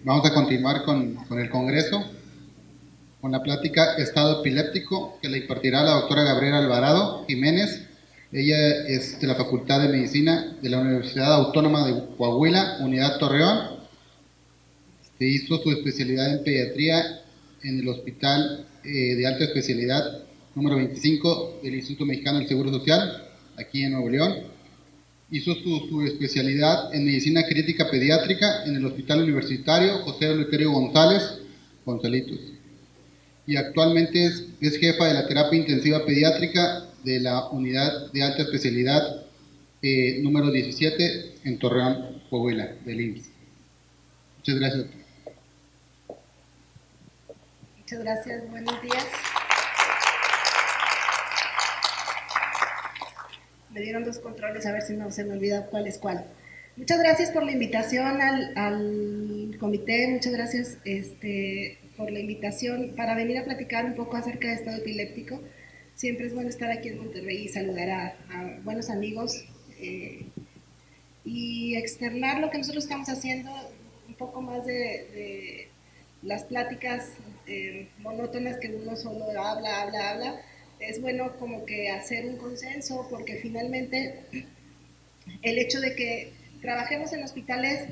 Vamos a continuar con el Congreso, con la plática Estado Epiléptico, que la impartirá la doctora Gabriela Alvarado Jiménez. Ella es de la Facultad de Medicina de la Universidad Autónoma de Coahuila, Unidad Torreón. Hizo su especialidad en pediatría en el Hospital de Alta Especialidad número 25 del Instituto Mexicano del Seguro Social, aquí en Nuevo León. Hizo su especialidad en Medicina Crítica Pediátrica en el Hospital Universitario José Eleuterio González, Gonzalitos. Y actualmente es jefa de la terapia intensiva pediátrica de la Unidad de Alta Especialidad número 17 en Torreón, Coahuila, del IMSS. Muchas gracias. Muchas gracias, buenos días. Me dieron dos controles, a ver si no se me olvida cuál es cuál. Muchas gracias por la invitación al comité, muchas gracias por la invitación para venir a platicar un poco acerca de estado epiléptico. Siempre es bueno estar aquí en Monterrey y saludar a buenos amigos y externar lo que nosotros estamos haciendo, un poco más de las pláticas monótonas que uno solo habla. Es bueno como que hacer un consenso, porque finalmente el hecho de que trabajemos en hospitales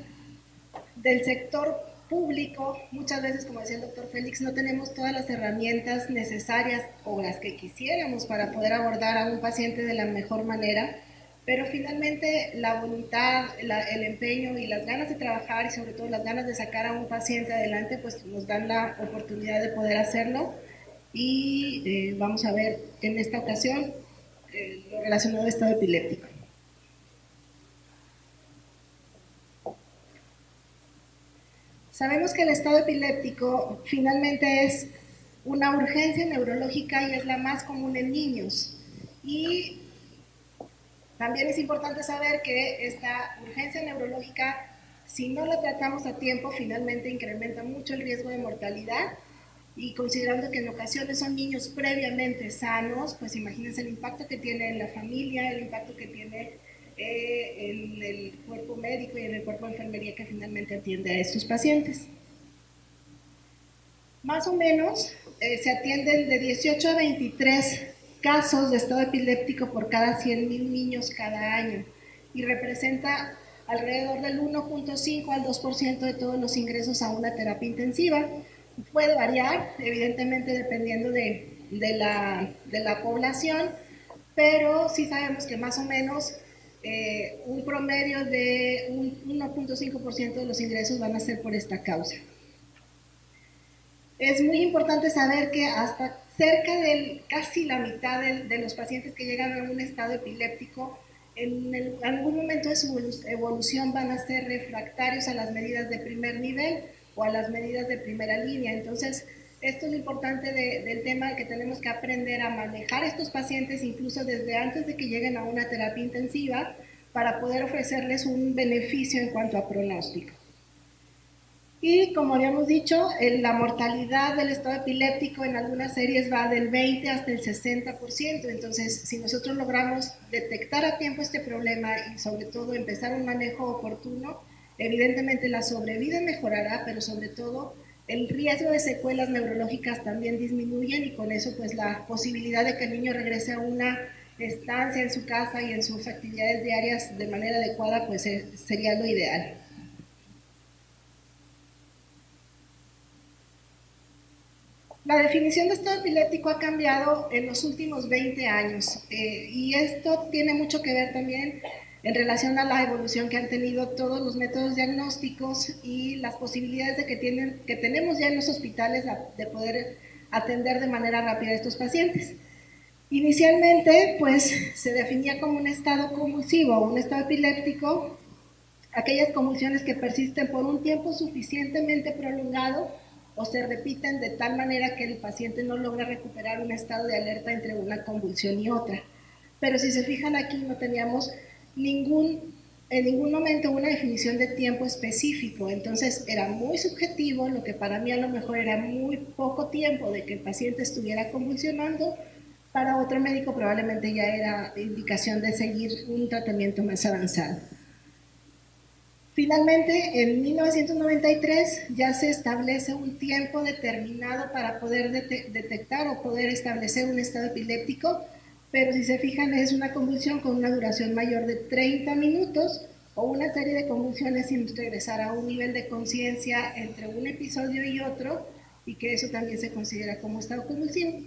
del sector público, muchas veces, como decía el doctor Félix, no tenemos todas las herramientas necesarias o las que quisiéramos para poder abordar a un paciente de la mejor manera, pero finalmente la voluntad, el empeño y las ganas de trabajar, y sobre todo las ganas de sacar a un paciente adelante, pues nos dan la oportunidad de poder hacerlo. Y vamos a ver en esta ocasión lo relacionado al estado epiléptico. Sabemos que el estado epiléptico finalmente es una urgencia neurológica y es la más común en niños. Y también es importante saber que esta urgencia neurológica, si no la tratamos a tiempo, finalmente incrementa mucho el riesgo de mortalidad. Y considerando que en ocasiones son niños previamente sanos, pues imagínense el impacto que tiene en la familia, el impacto que tiene en el cuerpo médico y en el cuerpo de enfermería que finalmente atiende a estos pacientes. Más o menos se atienden de 18 a 23 casos de estado epiléptico por cada 100,000 niños cada año y representa alrededor del 1.5 al 2% de todos los ingresos a una terapia intensiva. Puede variar, evidentemente, dependiendo de la población, pero sí sabemos que más o menos un promedio de un 1.5% de los ingresos van a ser por esta causa. Es muy importante saber que hasta cerca de casi la mitad de los pacientes que llegan a un estado epiléptico, en algún momento de su evolución van a ser refractarios a las medidas de primer nivel o a las medidas de primera línea. Entonces, esto es lo importante del tema, que tenemos que aprender a manejar estos pacientes incluso desde antes de que lleguen a una terapia intensiva para poder ofrecerles un beneficio en cuanto a pronóstico. Y como habíamos dicho, la mortalidad del estado epiléptico en algunas series va del 20 hasta el 60%. Entonces, si nosotros logramos detectar a tiempo este problema y sobre todo empezar un manejo oportuno, evidentemente la sobrevida mejorará, pero sobre todo el riesgo de secuelas neurológicas también disminuyen, y con eso pues la posibilidad de que el niño regrese a una estancia en su casa y en sus actividades diarias de manera adecuada pues sería lo ideal. La definición de estado epiléptico ha cambiado en los últimos 20 años y esto tiene mucho que ver también en relación a la evolución que han tenido todos los métodos diagnósticos y las posibilidades que tenemos ya en los hospitales de poder atender de manera rápida a estos pacientes. Inicialmente, pues, se definía como un estado convulsivo o un estado epiléptico aquellas convulsiones que persisten por un tiempo suficientemente prolongado o se repiten de tal manera que el paciente no logra recuperar un estado de alerta entre una convulsión y otra. Pero si se fijan aquí, no teníamos en ningún momento una definición de tiempo específico, entonces era muy subjetivo, lo que para mí a lo mejor era muy poco tiempo de que el paciente estuviera convulsionando, para otro médico probablemente ya era indicación de seguir un tratamiento más avanzado. Finalmente, en 1993 ya se establece un tiempo determinado para poder detectar o poder establecer un estado epiléptico, pero si se fijan es una convulsión con una duración mayor de 30 minutos o una serie de convulsiones sin regresar a un nivel de conciencia entre un episodio y otro, y que eso también se considera como estado convulsivo.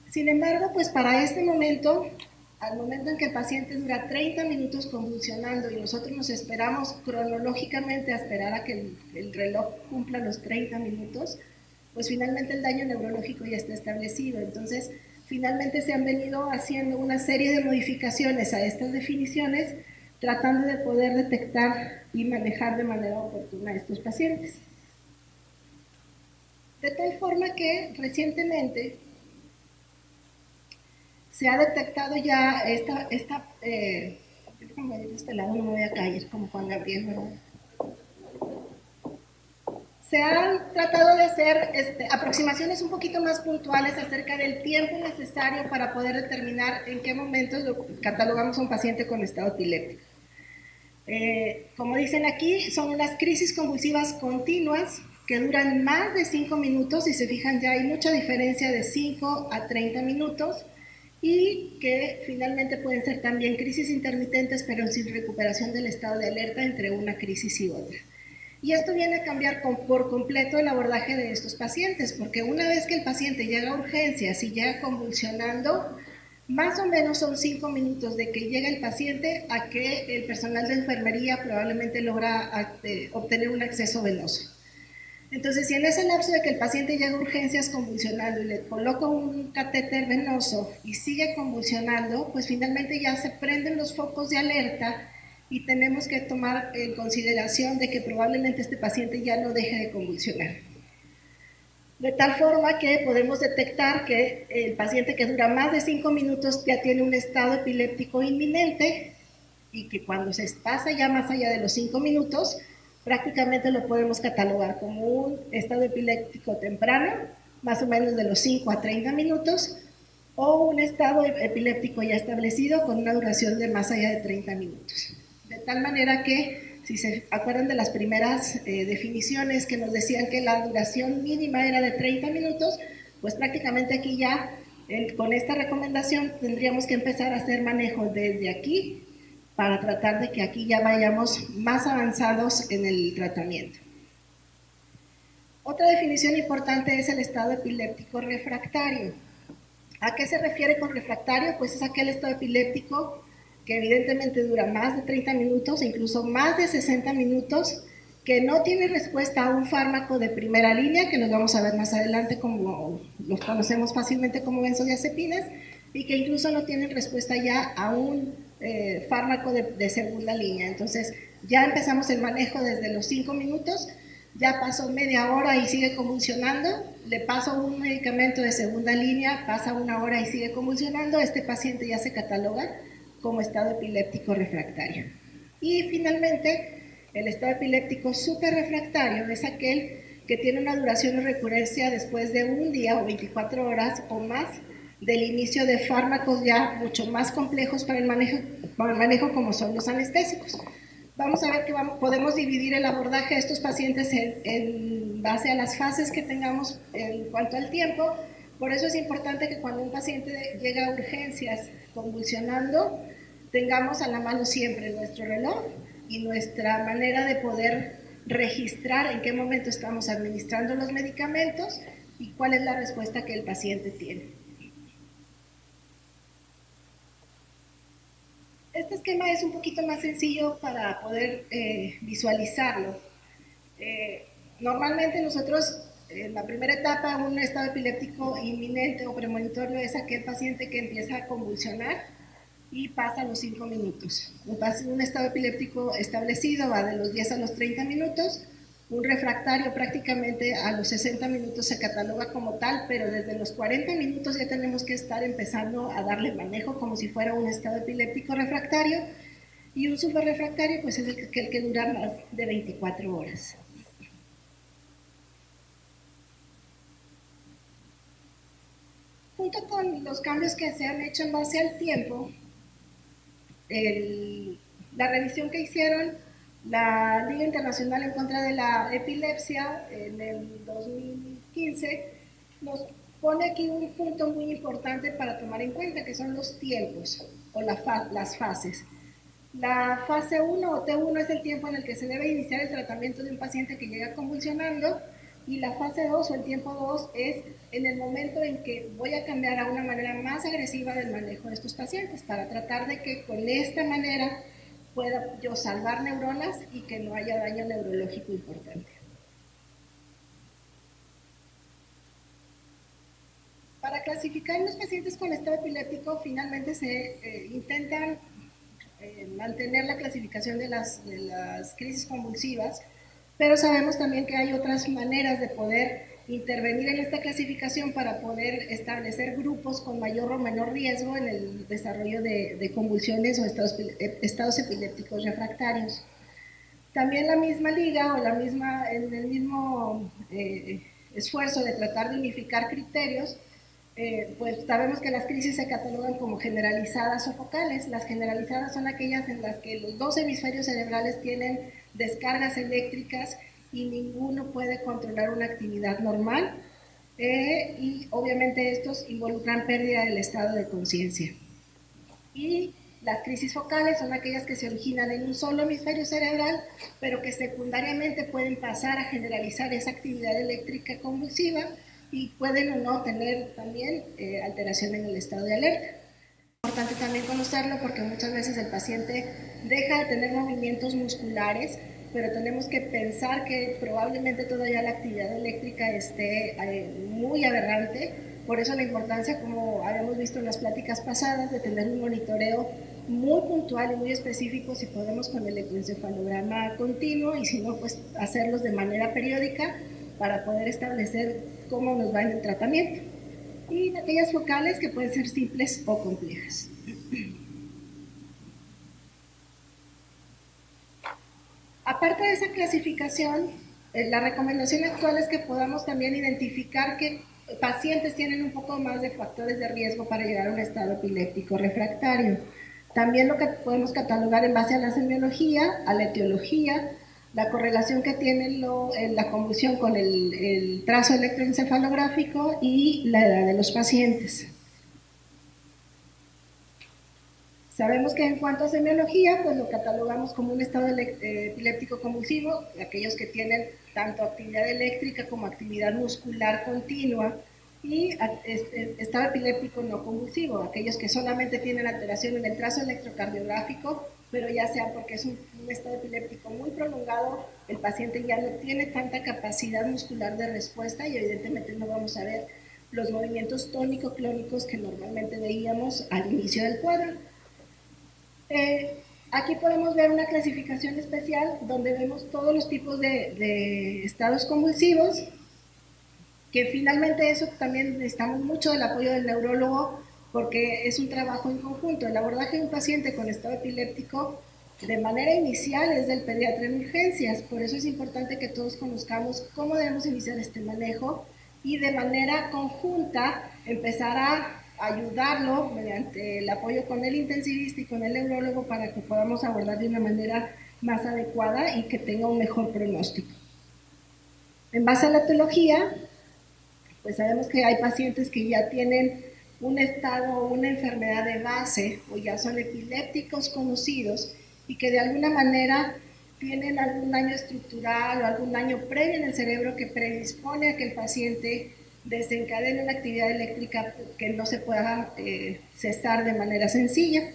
Sin embargo, pues para este momento, al momento en que el paciente dura 30 minutos convulsionando y nosotros nos esperamos cronológicamente a esperar a que el reloj cumpla los 30 minutos, pues finalmente el daño neurológico ya está establecido. Entonces, finalmente se han venido haciendo una serie de modificaciones a estas definiciones, tratando de poder detectar y manejar de manera oportuna a estos pacientes. De tal forma que recientemente se ha detectado ya déjame ir de este lado, no me voy a caer como Juan Gabriel, ¿verdad? Se han tratado de hacer aproximaciones un poquito más puntuales acerca del tiempo necesario para poder determinar en qué momentos lo catalogamos a un paciente con estado epiléptico. Como dicen aquí, son unas crisis convulsivas continuas que duran más de 5 minutos, y se fijan ya hay mucha diferencia de 5 a 30 minutos, y que finalmente pueden ser también crisis intermitentes pero sin recuperación del estado de alerta entre una crisis y otra. Y esto viene a cambiar por completo el abordaje de estos pacientes, porque una vez que el paciente llega a urgencias y llega convulsionando, más o menos son 5 minutos de que llega el paciente a que el personal de enfermería probablemente logra obtener un acceso venoso. Entonces, si en ese lapso de que el paciente llega a urgencias convulsionando y le coloco un catéter venoso y sigue convulsionando, pues finalmente ya se prenden los focos de alerta y tenemos que tomar en consideración de que probablemente este paciente ya no deje de convulsionar. De tal forma que podemos detectar que el paciente que dura más de 5 minutos ya tiene un estado epiléptico inminente, y que cuando se pasa ya más allá de los 5 minutos, prácticamente lo podemos catalogar como un estado epiléptico temprano, más o menos de los 5 a 30 minutos, o un estado epiléptico ya establecido con una duración de más allá de 30 minutos. De tal manera que, si se acuerdan de las primeras definiciones que nos decían que la duración mínima era de 30 minutos, pues prácticamente aquí ya, con esta recomendación, tendríamos que empezar a hacer manejo desde aquí para tratar de que aquí ya vayamos más avanzados en el tratamiento. Otra definición importante es el estado epiléptico refractario. ¿A qué se refiere con refractario? Pues es aquel estado epiléptico que evidentemente dura más de 30 minutos, incluso más de 60 minutos, que no tiene respuesta a un fármaco de primera línea, que nos vamos a ver más adelante como los conocemos fácilmente como benzodiazepinas, y que incluso no tienen respuesta ya a un fármaco de segunda línea. Entonces ya empezamos el manejo desde los 5 minutos, ya pasó media hora y sigue convulsionando, le paso un medicamento de segunda línea, pasa una hora y sigue convulsionando, este paciente ya se cataloga como estado epiléptico refractario. Y finalmente, el estado epiléptico superrefractario es aquel que tiene una duración de recurrencia después de un día o 24 horas o más del inicio de fármacos ya mucho más complejos para el manejo como son los anestésicos. Vamos a ver que podemos dividir el abordaje de estos pacientes en base a las fases que tengamos en cuanto al tiempo. Por eso es importante que cuando un paciente llega a urgencias convulsionando, tengamos a la mano siempre nuestro reloj y nuestra manera de poder registrar en qué momento estamos administrando los medicamentos y cuál es la respuesta que el paciente tiene. Este esquema es un poquito más sencillo para poder visualizarlo. Normalmente nosotros, en la primera etapa, un estado epiléptico inminente o premonitorio es aquel paciente que empieza a convulsionar y pasa los 5 minutos. Un estado epiléptico establecido va de los 10 a los 30 minutos. Un refractario prácticamente a los 60 minutos se cataloga como tal, pero desde los 40 minutos ya tenemos que estar empezando a darle manejo como si fuera un estado epiléptico refractario, y un superrefractario pues es el que dura más de 24 horas. Junto con los cambios que se han hecho en base al tiempo, la revisión que hicieron La Liga Internacional en contra de la Epilepsia en el 2015 nos pone aquí un punto muy importante para tomar en cuenta, que son los tiempos o las fases. La fase 1 o T1 es el tiempo en el que se debe iniciar el tratamiento de un paciente que llega convulsionando, y la fase 2 o el tiempo 2 es en el momento en que voy a cambiar a una manera más agresiva del manejo de estos pacientes para tratar de que con esta manera pueda yo salvar neuronas y que no haya daño neurológico importante. Para clasificar los pacientes con estado epiléptico, finalmente se intentan mantener la clasificación de las crisis convulsivas, pero sabemos también que hay otras maneras de poder intervenir en esta clasificación para poder establecer grupos con mayor o menor riesgo en el desarrollo de convulsiones o estados epilépticos refractarios. También la misma liga o en el mismo esfuerzo de tratar de unificar criterios, pues sabemos que las crisis se catalogan como generalizadas o focales. Las generalizadas son aquellas en las que los dos hemisferios cerebrales tienen descargas eléctricas y ninguno puede controlar una actividad normal, y obviamente estos involucran pérdida del estado de conciencia. Y las crisis focales son aquellas que se originan en un solo hemisferio cerebral, pero que secundariamente pueden pasar a generalizar esa actividad eléctrica convulsiva y pueden o no tener también alteración en el estado de alerta. Es importante también conocerlo porque muchas veces el paciente deja de tener movimientos musculares, pero tenemos que pensar que probablemente todavía la actividad eléctrica esté muy aberrante. Por eso la importancia, como habíamos visto en las pláticas pasadas, de tener un monitoreo muy puntual y muy específico, si podemos con el electroencefalograma continuo, y si no, pues hacerlos de manera periódica para poder establecer cómo nos va en el tratamiento. Y aquellas focales que pueden ser simples o complejas. Aparte de esa clasificación, la recomendación actual es que podamos también identificar que pacientes tienen un poco más de factores de riesgo para llegar a un estado epiléptico refractario. También lo que podemos catalogar en base a la semiología, a la etiología, la correlación que tiene la convulsión con el trazo electroencefalográfico y la edad de los pacientes. Sabemos que en cuanto a semiología, pues lo catalogamos como un estado epiléptico convulsivo, aquellos que tienen tanto actividad eléctrica como actividad muscular continua, y estado epiléptico no convulsivo, aquellos que solamente tienen alteración en el trazo electrocardiográfico, pero ya sea porque es un estado epiléptico muy prolongado, el paciente ya no tiene tanta capacidad muscular de respuesta y evidentemente no vamos a ver los movimientos tónico-clónicos que normalmente veíamos al inicio del cuadro. Aquí podemos ver una clasificación especial donde vemos todos los tipos de estados convulsivos, que finalmente eso también necesitamos mucho del apoyo del neurólogo porque es un trabajo en conjunto. El abordaje de un paciente con estado epiléptico de manera inicial es del pediatra en urgencias, por eso es importante que todos conozcamos cómo debemos iniciar este manejo y de manera conjunta empezar a ayudarlo mediante el apoyo con el intensivista y con el neurólogo para que podamos abordar de una manera más adecuada y que tenga un mejor pronóstico. En base a la etiología, pues sabemos que hay pacientes que ya tienen un estado o una enfermedad de base o ya son epilépticos conocidos y que de alguna manera tienen algún daño estructural o algún daño previo en el cerebro que predispone a que el paciente desencadene una actividad eléctrica que no se pueda cesar de manera sencilla.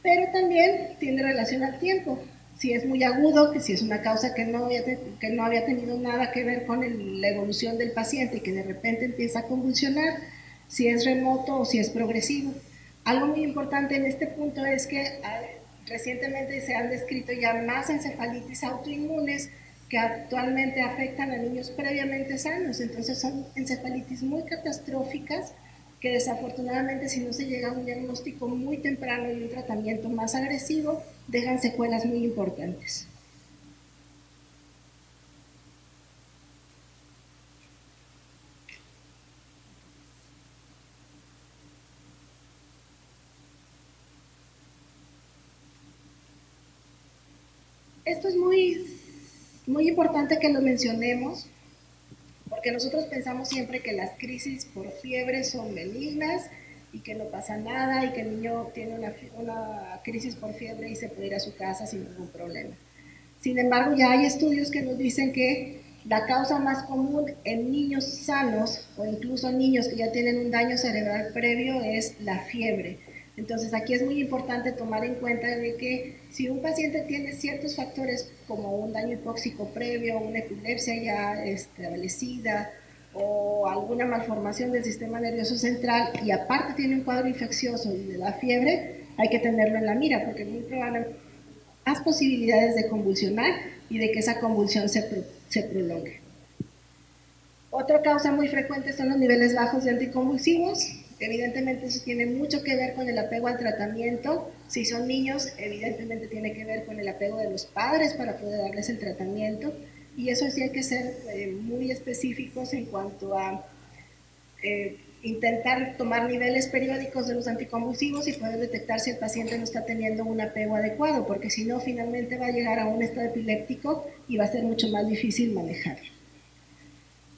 Pero también tiene relación al tiempo. Si es muy agudo, que si es una causa que no había tenido nada que ver con la evolución del paciente y que de repente empieza a convulsionar, si es remoto o si es progresivo. Algo muy importante en este punto es que recientemente se han descrito ya más encefalitis autoinmunes que actualmente afectan a niños previamente sanos. Entonces son encefalitis muy catastróficas que desafortunadamente si no se llega a un diagnóstico muy temprano y un tratamiento más agresivo, dejan secuelas muy importantes. Esto es muy importante que lo mencionemos, porque nosotros pensamos siempre que las crisis por fiebre son benignas y que no pasa nada y que el niño tiene una crisis por fiebre y se puede ir a su casa sin ningún problema. Sin embargo, ya hay estudios que nos dicen que la causa más común en niños sanos o incluso niños que ya tienen un daño cerebral previo es la fiebre. Entonces aquí es muy importante tomar en cuenta de que si un paciente tiene ciertos factores como un daño hipóxico previo, una epilepsia ya establecida o alguna malformación del sistema nervioso central y aparte tiene un cuadro infeccioso y le da fiebre, hay que tenerlo en la mira porque muy probablemente más posibilidades de convulsionar y de que esa convulsión se prolongue. Otra causa muy frecuente son los niveles bajos de anticonvulsivos. Evidentemente eso tiene mucho que ver con el apego al tratamiento. Si son niños, evidentemente tiene que ver con el apego de los padres para poder darles el tratamiento. Y eso sí hay que ser muy específicos en cuanto a intentar tomar niveles periódicos de los anticonvulsivos y poder detectar si el paciente no está teniendo un apego adecuado, porque si no, finalmente va a llegar a un estado epiléptico y va a ser mucho más difícil manejarlo.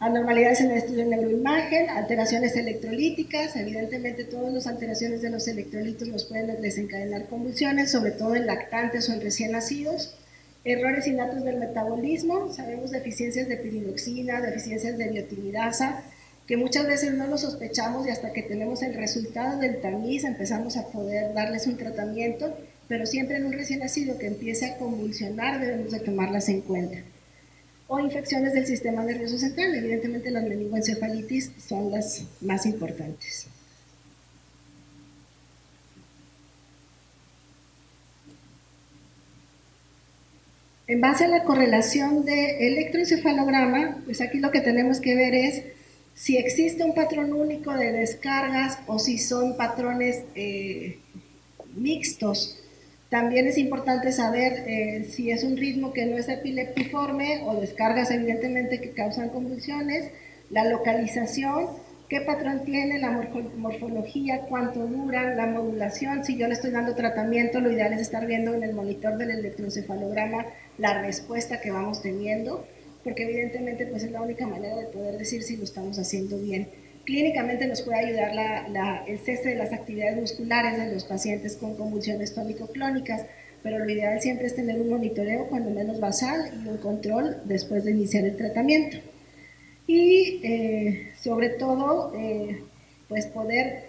Anormalidades en el estudio de neuroimagen, alteraciones electrolíticas, evidentemente todas las alteraciones de los electrolitos nos pueden desencadenar convulsiones, sobre todo en lactantes o en recién nacidos. Errores innatos del metabolismo, sabemos deficiencias de piridoxina, deficiencias de biotinidasa, que muchas veces no lo sospechamos y hasta que tenemos el resultado del tamiz empezamos a poder darles un tratamiento, pero siempre en un recién nacido que empiece a convulsionar debemos de tomarlas en cuenta. O infecciones del sistema nervioso central, evidentemente las meningoencefalitis son las más importantes. En base a la correlación de electroencefalograma, pues aquí lo que tenemos que ver es si existe un patrón único de descargas o si son patrones mixtos. También es importante saber si es un ritmo que no es epileptiforme o descargas evidentemente que causan convulsiones, la localización, qué patrón tiene, la morfología, cuánto dura, la modulación. Si yo le estoy dando tratamiento, lo ideal es estar viendo en el monitor del electroencefalograma la respuesta que vamos teniendo, porque evidentemente pues es la única manera de poder decir si lo estamos haciendo bien. Clínicamente nos puede ayudar el cese de las actividades musculares de los pacientes con convulsiones tónico-clónicas, pero lo ideal siempre es tener un monitoreo cuando menos basal y un control después de iniciar el tratamiento. Y sobre todo, pues poder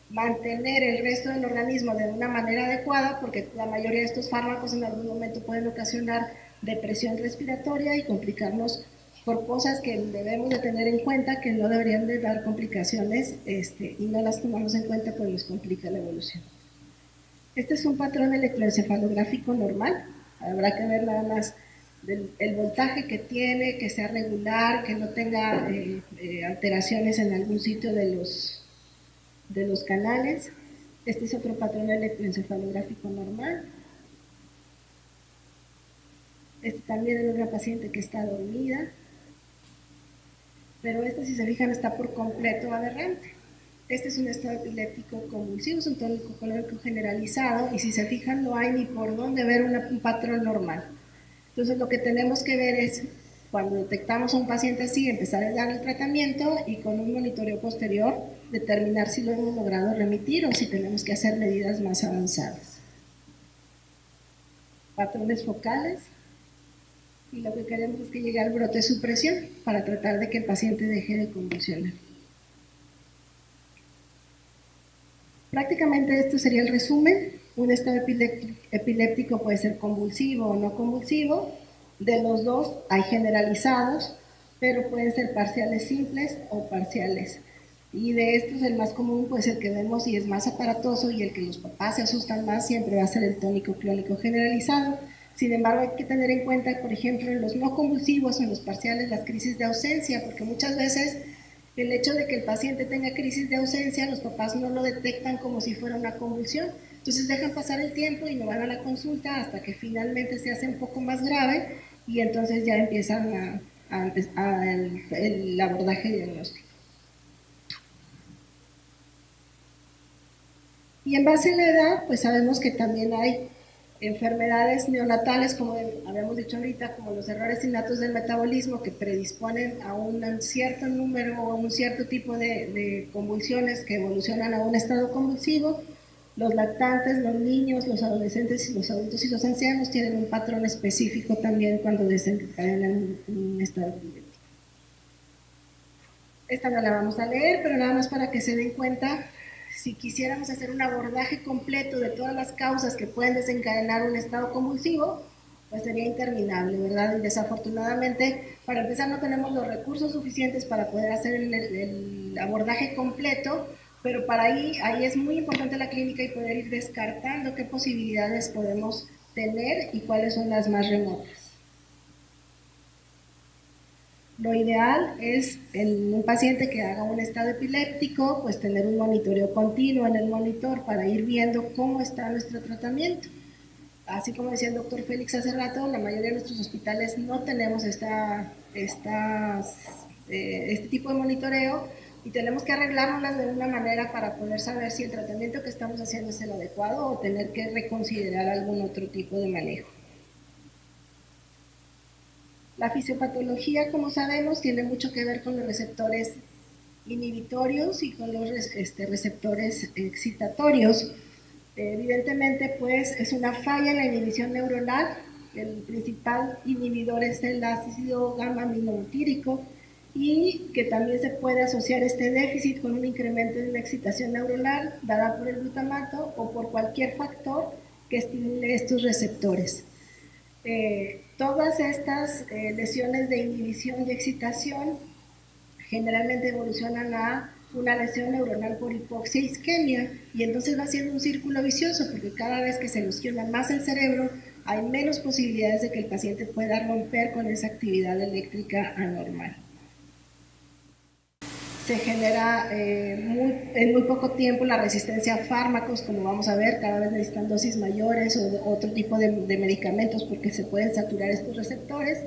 mantener el resto del organismo de una manera adecuada, porque la mayoría de estos fármacos en algún momento pueden ocasionar depresión respiratoria y complicarnos por cosas que debemos de tener en cuenta que no deberían de dar complicaciones y no las tomamos en cuenta, pues nos complica la evolución. Este es un patrón electroencefalográfico normal, habrá que ver nada más el voltaje que tiene, que sea regular, que no tenga alteraciones en algún sitio de los canales. Este es otro patrón electroencefalográfico normal. Este también es una paciente que está dormida, pero este, si se fijan, está por completo aberrante. Este es un estado epiléptico convulsivo, es un tónico colérico generalizado, y si se fijan, no hay ni por dónde ver un patrón normal. Entonces, lo que tenemos que ver es, cuando detectamos a un paciente así, empezar a dar el tratamiento y con un monitoreo posterior determinar si lo hemos logrado remitir o si tenemos que hacer medidas más avanzadas. Patrones focales. Y lo que queremos es que llegue al brote de supresión para tratar de que el paciente deje de convulsionar. Prácticamente esto sería el resumen. Un estado epiléptico puede ser convulsivo o no convulsivo. De los dos hay generalizados, pero pueden ser parciales simples o parciales. Y de estos el más común, pues el que vemos y es más aparatoso y el que los papás se asustan más siempre va a ser el tónico clónico generalizado. Sin embargo, hay que tener en cuenta, por ejemplo, en los no convulsivos o en los parciales, las crisis de ausencia, porque muchas veces el hecho de que el paciente tenga crisis de ausencia, los papás no lo detectan como si fuera una convulsión. Entonces dejan pasar el tiempo y no van a la consulta hasta que finalmente se hace un poco más grave y entonces ya empiezan el abordaje diagnóstico. Y en base a la edad, pues sabemos que también hay enfermedades neonatales, como habíamos dicho ahorita, como los errores innatos del metabolismo que predisponen a un cierto número o un cierto tipo de convulsiones que evolucionan a un estado convulsivo. Los lactantes, los niños, los adolescentes, los adultos y los ancianos tienen un patrón específico también cuando desencadenan un estado epiléptico. Esta no la vamos a leer, pero nada más para que se den cuenta, si quisiéramos hacer un abordaje completo de todas las causas que pueden desencadenar un estado convulsivo, pues sería interminable, ¿verdad? Y desafortunadamente, para empezar, no tenemos los recursos suficientes para poder hacer el abordaje completo, pero para ahí es muy importante la clínica y poder ir descartando qué posibilidades podemos tener y cuáles son las más remotas. Lo ideal es en un paciente que haga un estado epiléptico, pues tener un monitoreo continuo en el monitor para ir viendo cómo está nuestro tratamiento. Así como decía el doctor Félix hace rato, la mayoría de nuestros hospitales no tenemos este tipo de monitoreo y tenemos que arreglárnoslas de una manera para poder saber si el tratamiento que estamos haciendo es el adecuado o tener que reconsiderar algún otro tipo de manejo. La fisiopatología, como sabemos, tiene mucho que ver con los receptores inhibitorios y con los receptores excitatorios. Evidentemente, pues, es una falla en la inhibición neuronal. El principal inhibidor es el ácido gamma-aminobutírico y que también se puede asociar este déficit con un incremento en la excitación neuronal dada por el glutamato o por cualquier factor que estimule estos receptores. Todas estas lesiones de inhibición y excitación generalmente evolucionan a una lesión neuronal por hipoxia e isquemia, y entonces va siendo un círculo vicioso, porque cada vez que se lesiona más el cerebro, hay menos posibilidades de que el paciente pueda romper con esa actividad eléctrica anormal. Se genera en muy poco tiempo la resistencia a fármacos, como vamos a ver, cada vez necesitan dosis mayores o otro tipo de medicamentos porque se pueden saturar estos receptores.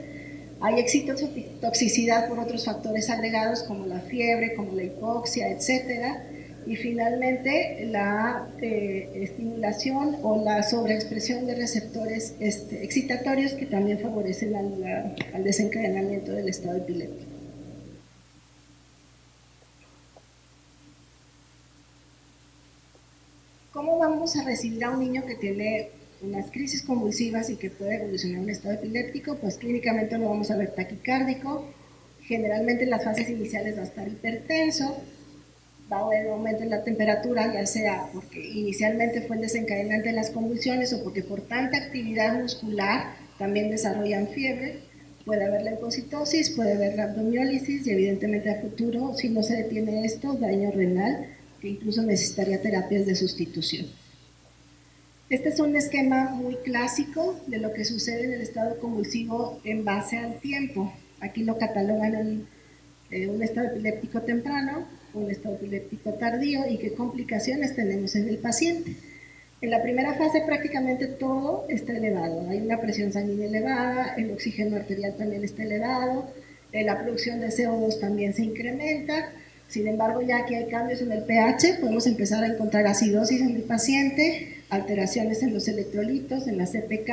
Hay excitotoxicidad por otros factores agregados como la fiebre, como la hipoxia, etc. Y finalmente la estimulación o la sobreexpresión de receptores excitatorios que también favorecen al desencadenamiento del estado epiléptico. ¿Cómo vamos a recibir a un niño que tiene unas crisis convulsivas y que puede evolucionar a un estado epiléptico? Pues clínicamente lo vamos a ver taquicárdico, generalmente en las fases iniciales va a estar hipertenso, va a haber aumento en la temperatura, ya sea porque inicialmente fue el desencadenante de las convulsiones o porque por tanta actividad muscular también desarrollan fiebre, puede haber leucocitosis, puede haber rhabdomiólisis y evidentemente a futuro, si no se detiene esto, daño renal, que incluso necesitaría terapias de sustitución. Este es un esquema muy clásico de lo que sucede en el estado convulsivo en base al tiempo. Aquí lo catalogan en un estado epiléptico temprano, un estado epiléptico tardío y qué complicaciones tenemos en el paciente. En la primera fase prácticamente todo está elevado. Hay una presión sanguínea elevada, el oxígeno arterial también está elevado, la producción de CO2 también se incrementa. Sin embargo, ya aquí hay cambios en el pH, podemos empezar a encontrar acidosis en el paciente, alteraciones en los electrolitos, en la CPK,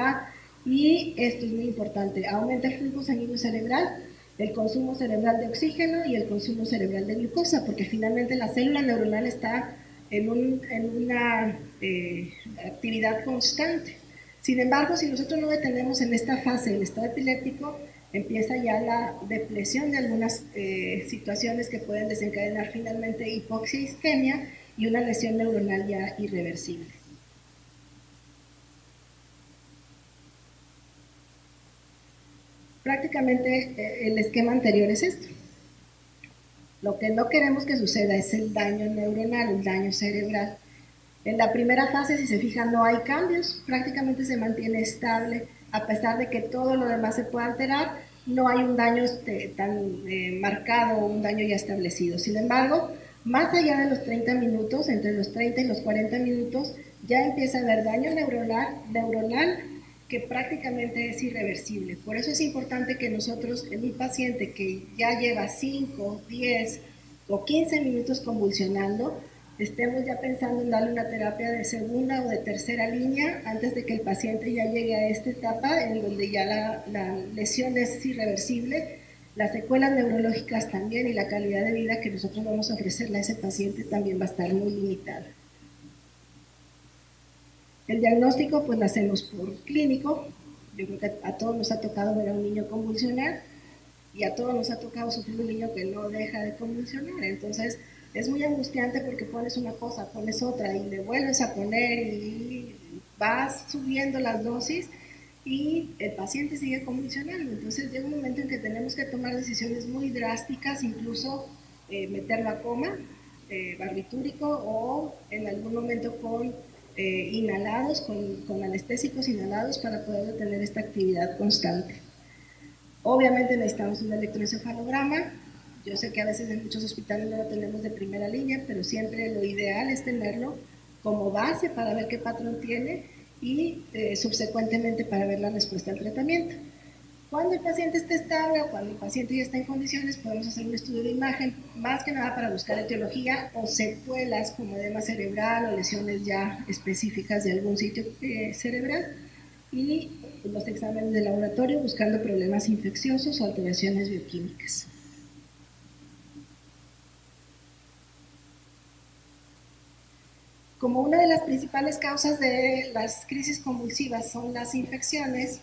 y esto es muy importante, aumenta el flujo sanguíneo cerebral, el consumo cerebral de oxígeno y el consumo cerebral de glucosa, porque finalmente la célula neuronal está en una actividad constante. Sin embargo, si nosotros no detenemos en esta fase el estado epiléptico, empieza ya la depresión de algunas situaciones que pueden desencadenar finalmente hipoxia e isquemia y una lesión neuronal ya irreversible. Prácticamente el esquema anterior es esto. Lo que no queremos que suceda es el daño neuronal, el daño cerebral. En la primera fase, si se fijan, no hay cambios, prácticamente se mantiene estable, a pesar de que todo lo demás se puede alterar, no hay un daño tan marcado, un daño ya establecido. Sin embargo, más allá de los 30 minutos, entre los 30 y los 40 minutos, ya empieza a haber daño neuronal que prácticamente es irreversible. Por eso es importante que nosotros, en un paciente que ya lleva 5, 10 o 15 minutos convulsionando, estemos ya pensando en darle una terapia de segunda o de tercera línea antes de que el paciente ya llegue a esta etapa en donde ya la lesión es irreversible, las secuelas neurológicas también y la calidad de vida que nosotros vamos a ofrecerle a ese paciente también va a estar muy limitada. El diagnóstico pues lo hacemos por clínico. Yo creo que a todos nos ha tocado ver a un niño convulsionar y a todos nos ha tocado sufrir un niño que no deja de convulsionar. Entonces es muy angustiante porque pones una cosa, pones otra y le vuelves a poner y vas subiendo las dosis y el paciente sigue convulsionando. Entonces llega un momento en que tenemos que tomar decisiones muy drásticas, incluso meterlo a coma, barbitúrico o en algún momento con inhalados, con anestésicos inhalados para poder tener esta actividad constante. Obviamente necesitamos un electroencefalograma. Yo sé que a veces en muchos hospitales no lo tenemos de primera línea, pero siempre lo ideal es tenerlo como base para ver qué patrón tiene y subsecuentemente para ver la respuesta al tratamiento. Cuando el paciente está estable o cuando el paciente ya está en condiciones, podemos hacer un estudio de imagen, más que nada para buscar etiología o secuelas como edema cerebral o lesiones ya específicas de algún sitio cerebral, y los exámenes de laboratorio buscando problemas infecciosos o alteraciones bioquímicas. Como una de las principales causas de las crisis convulsivas son las infecciones,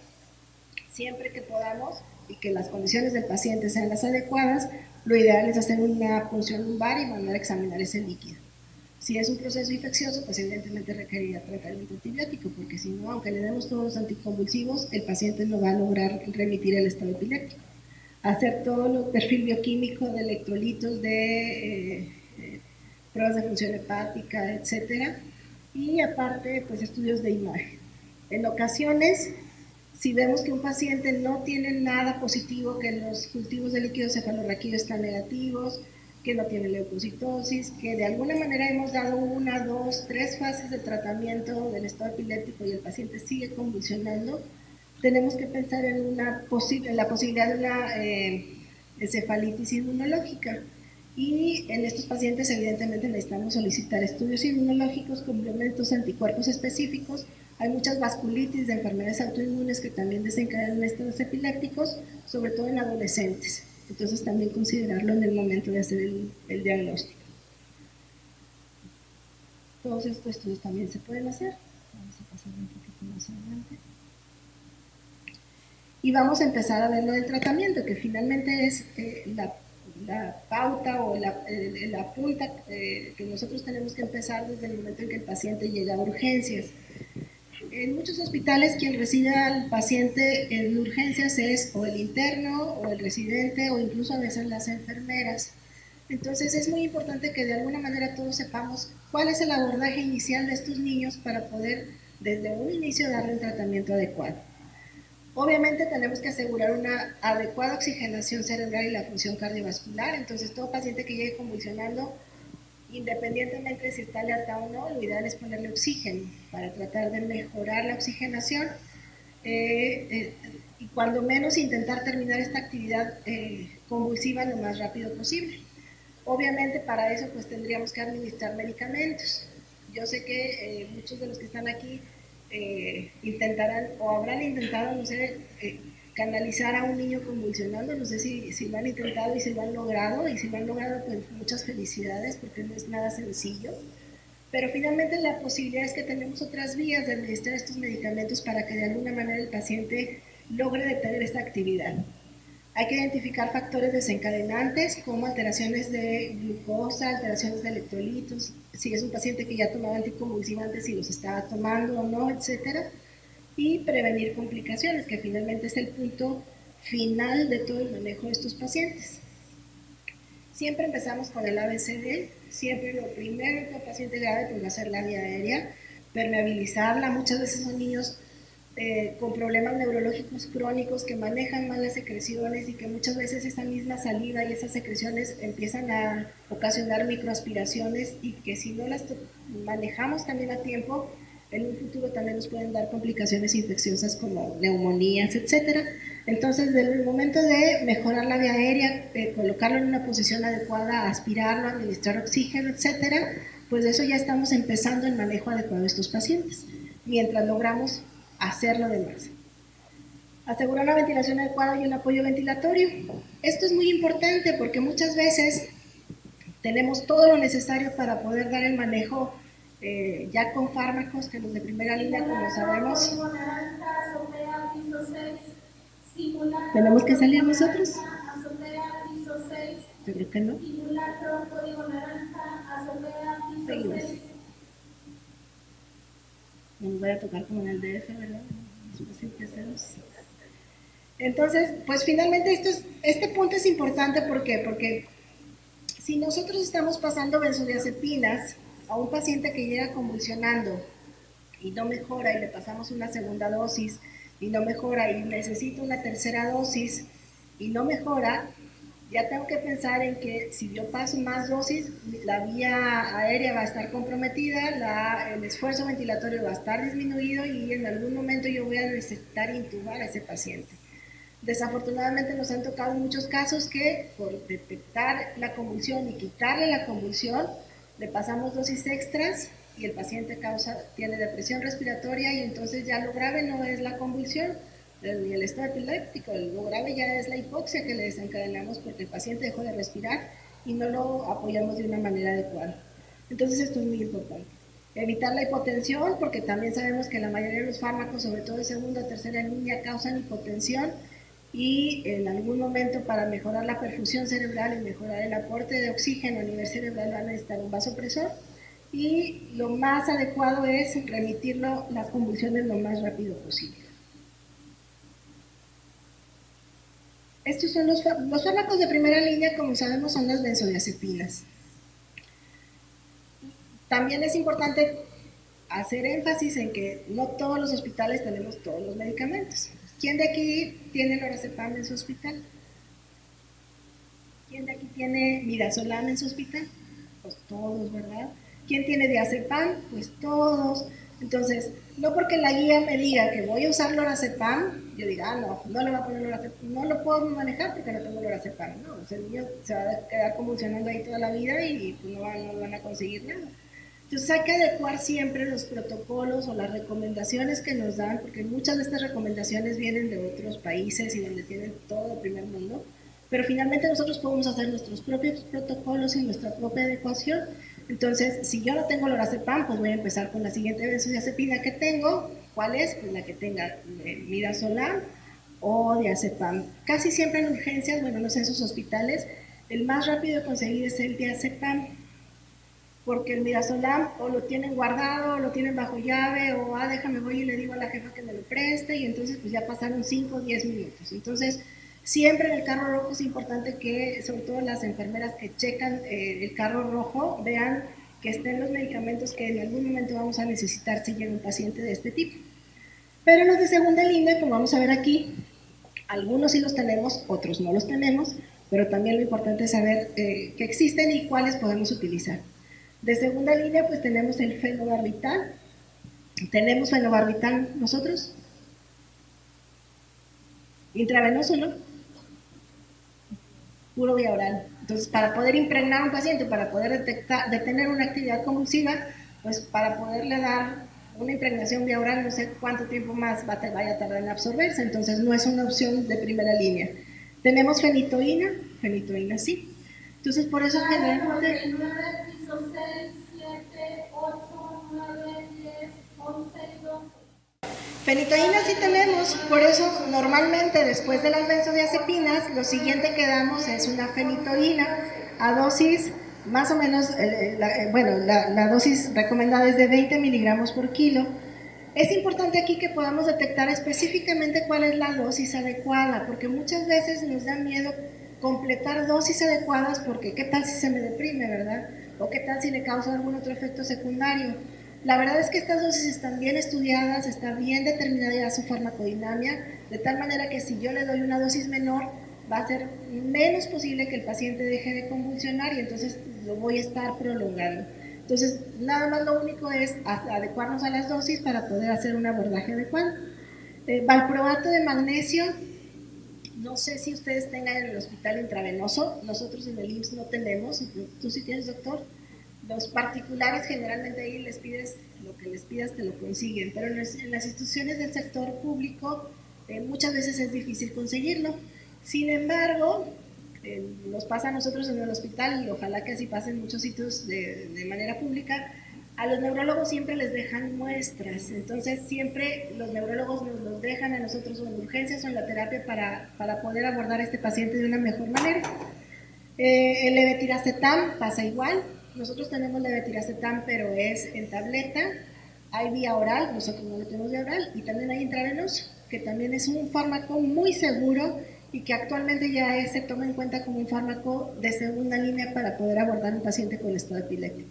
siempre que podamos y que las condiciones del paciente sean las adecuadas, lo ideal es hacer una punción lumbar y mandar a examinar ese líquido. Si es un proceso infeccioso, pues evidentemente requeriría tratamiento antibiótico, porque si no, aunque le demos todos los anticonvulsivos, el paciente no va a lograr remitir el estado epiléptico. Hacer todo el perfil bioquímico de electrolitos, de pruebas de función hepática, etcétera, y aparte, pues estudios de imagen. En ocasiones, si vemos que un paciente no tiene nada positivo, que los cultivos de líquido cefalorraquídeo están negativos, que no tiene leucocitosis, que de alguna manera hemos dado 1, 2, 3 fases de tratamiento del estado epiléptico y el paciente sigue convulsionando, tenemos que pensar en la posibilidad de una encefalitis inmunológica. Y en estos pacientes evidentemente necesitamos solicitar estudios inmunológicos, complementos, anticuerpos específicos. Hay muchas vasculitis de enfermedades autoinmunes que también desencadenan estados epilépticos, sobre todo en adolescentes. Entonces también considerarlo en el momento de hacer el diagnóstico. Todos estos estudios también se pueden hacer. Vamos a pasar un poquito más adelante. Y vamos a empezar a ver lo del tratamiento, que finalmente es la pauta o la punta que nosotros tenemos que empezar desde el momento en que el paciente llega a urgencias. En muchos hospitales quien recibe al paciente en urgencias es o el interno o el residente o incluso a veces las enfermeras. Entonces es muy importante que de alguna manera todos sepamos cuál es el abordaje inicial de estos niños para poder desde un inicio darle un tratamiento adecuado. Obviamente tenemos que asegurar una adecuada oxigenación cerebral y la función cardiovascular, entonces todo paciente que llegue convulsionando, independientemente de si está alerta o no, lo ideal es ponerle oxígeno para tratar de mejorar la oxigenación y cuando menos intentar terminar esta actividad convulsiva lo más rápido posible. Obviamente para eso pues tendríamos que administrar medicamentos. Yo sé que muchos de los que están aquí intentarán o habrán intentado, no sé, canalizar a un niño convulsionando, no sé si lo han intentado y si lo han logrado, y si lo han logrado, pues muchas felicidades, porque no es nada sencillo, pero finalmente la posibilidad es que tenemos otras vías de administrar estos medicamentos para que de alguna manera el paciente logre detener esta actividad. Hay que identificar factores desencadenantes como alteraciones de glucosa, alteraciones de electrolitos, si es un paciente que ya tomaba anticonvulsivantes, si los estaba tomando o no, etcétera, y prevenir complicaciones, que finalmente es el punto final de todo el manejo de estos pacientes. Siempre empezamos con el ABCD, siempre lo primero que el paciente grave pues va a ser la vía aérea, permeabilizarla. Muchas veces son niños con problemas neurológicos crónicos que manejan mal las secreciones y que muchas veces esa misma saliva y esas secreciones empiezan a ocasionar microaspiraciones y que si no las manejamos también a tiempo, en un futuro también nos pueden dar complicaciones infecciosas como neumonías, etcétera. Entonces, desde el momento de mejorar la vía aérea, colocarlo en una posición adecuada, aspirarlo, administrar oxígeno, etcétera, pues eso ya estamos empezando el manejo adecuado de estos pacientes, mientras logramos hacer lo demás. Asegurar la ventilación adecuada y el apoyo ventilatorio. Esto es muy importante porque muchas veces tenemos todo lo necesario para poder dar el manejo ya con fármacos que los de primera línea, como sabemos. ¿Tenemos que salir nosotros? Yo creo que no. Seguimos. No me voy a tocar como en el DF, ¿verdad? Entonces, pues finalmente este punto es importante, ¿por qué? Porque si nosotros estamos pasando benzodiazepinas a un paciente que llega convulsionando y no mejora y le pasamos una segunda dosis y no mejora y necesita una tercera dosis y no mejora, ya tengo que pensar en que si yo paso más dosis, la vía aérea va a estar comprometida, el esfuerzo ventilatorio va a estar disminuido y en algún momento yo voy a necesitar intubar a ese paciente. Desafortunadamente nos han tocado muchos casos que por detectar la convulsión y quitarle la convulsión, le pasamos dosis extras y el paciente tiene depresión respiratoria y entonces ya lo grave no es la convulsión ni el estado epiléptico, lo grave ya es la hipoxia que le desencadenamos porque el paciente dejó de respirar y no lo apoyamos de una manera adecuada. Entonces esto es muy importante. Evitar la hipotensión, porque también sabemos que la mayoría de los fármacos, sobre todo de segunda o tercera línea, causan hipotensión y en algún momento para mejorar la perfusión cerebral y mejorar el aporte de oxígeno a nivel cerebral van a necesitar un vasopresor y lo más adecuado es remitirlo las convulsiones lo más rápido posible. Estos son los fármacos de primera línea, como sabemos, son las benzodiazepinas. También es importante hacer énfasis en que no todos los hospitales tenemos todos los medicamentos. ¿Quién de aquí tiene lorazepam en su hospital? ¿Quién de aquí tiene midazolam en su hospital? Pues todos, ¿verdad? ¿Quién tiene diazepam? Pues todos. Entonces, no porque la guía me diga que voy a usar lorazepam, yo diga, no le voy a poner lorazepam, no lo puedo manejar porque no tengo lorazepam. No, o sea, el niño se va a quedar convulsionando ahí toda la vida y pues no van a conseguir nada. Entonces hay que adecuar siempre los protocolos o las recomendaciones que nos dan, porque muchas de estas recomendaciones vienen de otros países y donde tienen todo el primer mundo, pero finalmente nosotros podemos hacer nuestros propios protocolos y nuestra propia adecuación. Entonces, si yo no tengo lorazepam, pues voy a empezar con la siguiente benzodiazepina que tengo. ¿Cuál es? Pues la que tenga midazolam o diazepam. Casi siempre en urgencias, bueno, no sé, en sus hospitales, el más rápido de conseguir es el diazepam, porque el midazolam o lo tienen guardado, o lo tienen bajo llave, o déjame voy y le digo a la jefa que me lo preste, y entonces pues ya pasaron 5 o 10 minutos. Entonces, siempre en el carro rojo es importante que, sobre todo las enfermeras que checan el carro rojo, vean que estén los medicamentos que en algún momento vamos a necesitar si llega un paciente de este tipo. Pero los de segunda línea, como vamos a ver aquí, algunos sí los tenemos, otros no los tenemos, pero también lo importante es saber que existen y cuáles podemos utilizar. De segunda línea, pues tenemos el fenobarbital. ¿Tenemos fenobarbital nosotros? Intravenoso, ¿no? Puro vía oral. Entonces, para poder impregnar a un paciente, para poder detener una actividad convulsiva, pues para poderle dar una impregnación vía oral, no sé cuánto tiempo más vaya a tardar en absorberse. Entonces, no es una opción de primera línea. Tenemos fenitoína sí. Entonces, por eso generalmente... 6, 7, 8, 9, 10, 11, 12. Fenitoína sí tenemos, por eso normalmente después de las benzodiazepinas, lo siguiente que damos es una fenitoína a dosis más o menos, la dosis recomendada es de 20 miligramos por kilo. Es importante aquí que podamos detectar específicamente cuál es la dosis adecuada, porque muchas veces nos da miedo completar dosis adecuadas porque qué tal si se me deprime, ¿verdad? O qué tal si le causa algún otro efecto secundario. La verdad es que estas dosis están bien estudiadas, está bien determinada ya su farmacodinamia, de tal manera que si yo le doy una dosis menor, va a ser menos posible que el paciente deje de convulsionar y entonces lo voy a estar prolongando. Entonces, nada más lo único es adecuarnos a las dosis para poder hacer un abordaje adecuado. Valproato de magnesio, no sé si ustedes tengan en el hospital intravenoso, nosotros en el IMSS no tenemos, ¿tú sí tienes, doctor? Los particulares generalmente ahí les pides lo que les pidas, te lo consiguen, pero en las instituciones del sector público muchas veces es difícil conseguirlo. Sin embargo, nos pasa a nosotros en el hospital, y ojalá que así pase en muchos sitios de manera pública, a los neurólogos siempre les dejan muestras, entonces siempre los neurólogos nos los dejan a nosotros o en urgencias o en la terapia para poder abordar a este paciente de una mejor manera. El levetiracetam pasa igual, nosotros tenemos levetiracetam pero es en tableta, hay vía oral, nosotros no lo tenemos vía oral, y también hay intravenoso, que también es un fármaco muy seguro y que actualmente ya se toma en cuenta como un fármaco de segunda línea para poder abordar a un paciente con estado epiléptico.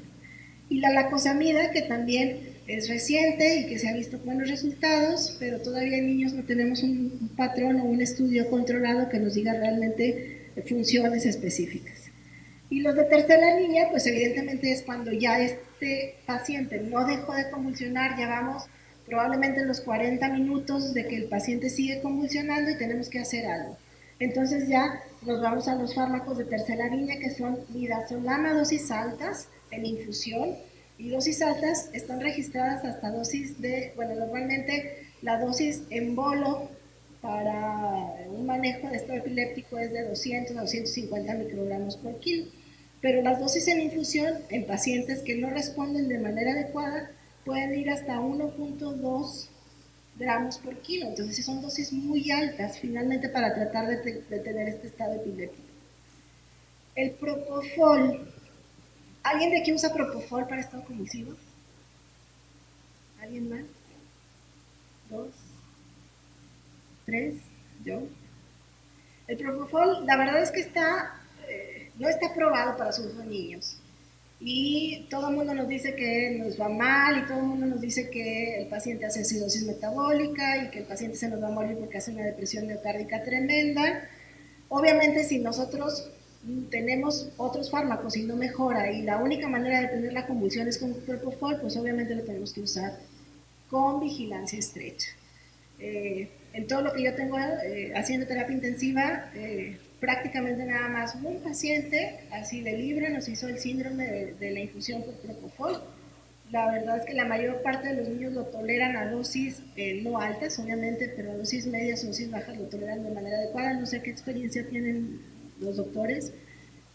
Y la lacosamida, que también es reciente y que se ha visto buenos resultados, pero todavía en niños no tenemos un patrón o un estudio controlado que nos diga realmente funciones específicas. Y los de tercera línea, pues evidentemente es cuando ya este paciente no dejó de convulsionar, ya vamos probablemente en los 40 minutos de que el paciente sigue convulsionando y tenemos que hacer algo. Entonces ya nos vamos a los fármacos de tercera línea, que son midazolam a dosis altas en infusión, y dosis altas están registradas hasta dosis de, bueno, normalmente la dosis en bolo para un manejo de estado epiléptico es de 200 a 250 microgramos por kilo, pero las dosis en infusión en pacientes que no responden de manera adecuada pueden ir hasta 1.2 gramos por kilo, entonces son dosis muy altas finalmente para tratar de tener este estado epiléptico. El propofol, ¿alguien de aquí usa propofol para estado convulsivo? ¿Alguien más? ¿Dos? ¿Tres? ¿Yo? El propofol, la verdad es que no está aprobado para su uso en niños. Y todo el mundo nos dice que nos va mal y todo el mundo nos dice que el paciente hace acidosis metabólica y que el paciente se nos va a morir porque hace una depresión miocárdica tremenda. Obviamente si nosotros tenemos otros fármacos y no mejora y la única manera de tener la convulsión es con propofol, pues obviamente lo tenemos que usar con vigilancia estrecha. En todo lo que yo tengo haciendo terapia intensiva, prácticamente nada más un paciente así de libre nos hizo el síndrome de la infusión por propofol. La verdad es que la mayor parte de los niños lo toleran a dosis no altas, obviamente, pero a dosis medias o dosis bajas lo toleran de manera adecuada. No sé qué experiencia tienen los doctores,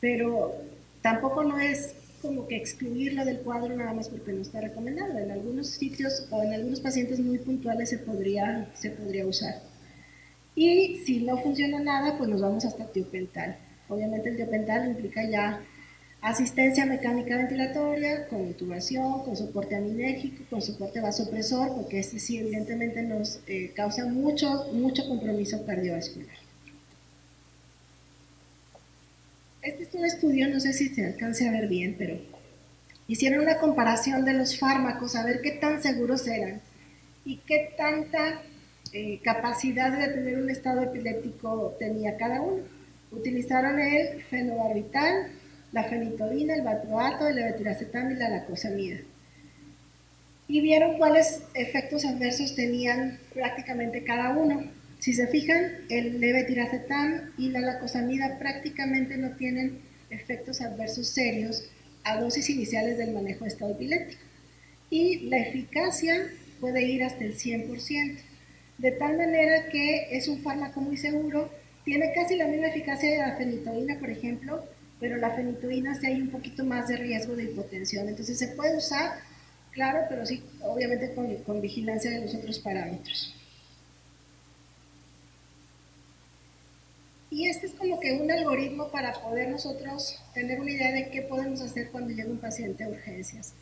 pero tampoco no es como que excluirlo del cuadro nada más porque no está recomendado. En algunos sitios o en algunos pacientes muy puntuales se podría usar. Y si no funciona nada, pues nos vamos hasta tiopental. Obviamente el tiopental implica ya asistencia mecánica ventilatoria, con intubación, con soporte aminérgico, con soporte vasopresor, porque este sí evidentemente nos causa mucho compromiso cardiovascular. Este es un estudio, no sé si se alcance a ver bien, pero hicieron una comparación de los fármacos, a ver qué tan seguros eran y qué tanta capacidad de tener un estado epiléptico tenía cada uno. Utilizaron el fenobarbital, la fenitoína, el valproato, el levetiracetam y la lacosamida. Y vieron cuáles efectos adversos tenían prácticamente cada uno. Si se fijan, el levetiracetam y la lacosamida prácticamente no tienen efectos adversos serios a dosis iniciales del manejo de estado epiléptico. Y la eficacia puede ir hasta el 100%, de tal manera que es un fármaco muy seguro, tiene casi la misma eficacia de la fenitoína, por ejemplo, pero la fenitoína sí hay un poquito más de riesgo de hipotensión, entonces se puede usar, claro, pero sí, obviamente con vigilancia de los otros parámetros. Y este es como que un algoritmo para poder nosotros tener una idea de qué podemos hacer cuando llega un paciente a urgencias.